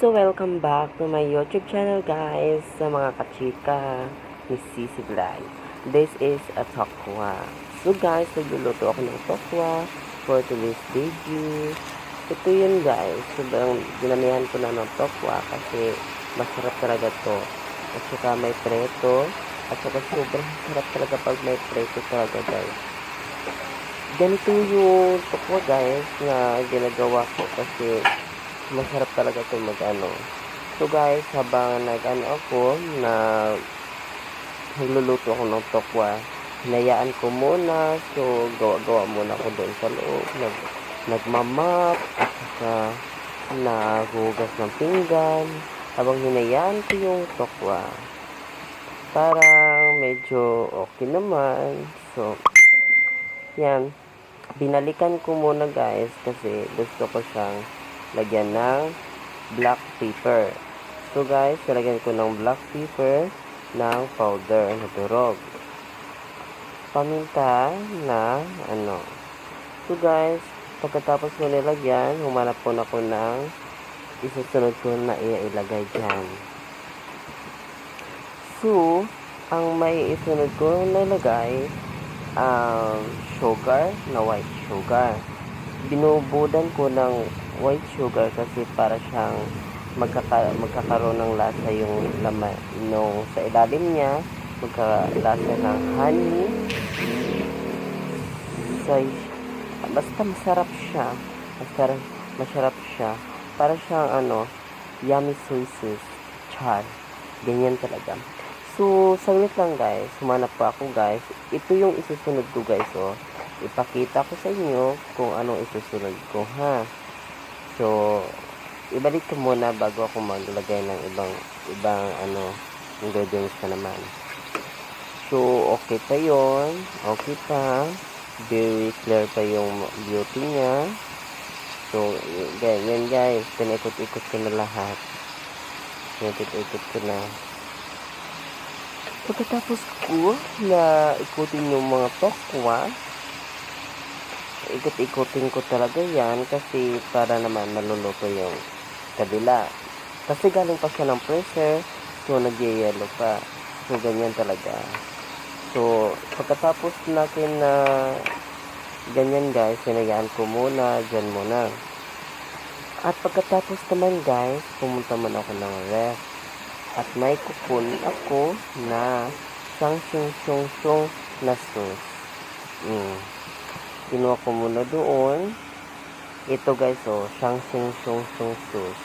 So, welcome back to my YouTube channel, guys, sa mga kachika ni Sisi Vlog. This is a tokwa. So, guys, nagluluto ako ng tokwa for today's video. Ito yun, guys. Sobrang dinamihan ko na ng tokwa kasi masarap talaga to. At saka may preto. At saka sobrang sarap talaga pag may preto talaga, guys. Ganito yung tokwa, guys, na ginagawa ko kasi masarap talaga ito mag-ano. So guys, habang nagluluto ako ng tokwa, hinayaan ko muna. So gawa-gawa muna ako doon sa loob. Nagmamap at saka naghugas ng pinggan habang hinayaan ko yung tokwa. Parang medyo okay naman. So yan, binalikan ko muna, guys, kasi gusto ko siyang lagyan ng black pepper. So guys, lagyan ko ng black pepper ng powder na durog. Paminta na So guys, pagkatapos ko nilagyan, humanap po na ako ng isusunod ko na ilagay dyan. So, ang may isunod ko nilagay sugar na white sugar. Binubudan ko ng white sugar kasi para siyang magkakaroon ng lasa yung laman nung sa ilalim niya, magkalasa ng honey. So, basta masarap siya. Masarap siya. Para siyang yummy soy sauce. Char. Ganyan talaga. So, saglit lang, guys. Humanap pa ako, guys. Ito yung isusunod ko, guys. Oh. Ipakita ko sa inyo kung anong isusunod ko, ha. So, ibalik ko muna bago ako maglagay ng ibang ingredients na naman. So, okay pa yon. Okay pa. Very clear pa yung beauty niya. So, ganyan, guys. Pinaikot-ikot ko na lahat. Pinaikot-ikot ko na. Pagkatapos ko na ikutin yung mga tokwa, ikot-ikotin ko talaga yan kasi para naman maluluto yung kabila. Kasi galing pa siya ng freezer, so nagyayelo pa. So ganyan talaga. So pagkatapos natin na ganyan, guys, sinayaan ko muna, dyan muna. At pagkatapos naman, guys, pumunta man ako ng ref. At may kukunin ako na sang-sung-sung na sauce. Kinuha ko muna doon. Ito, guys, sang-sung-sung sauce.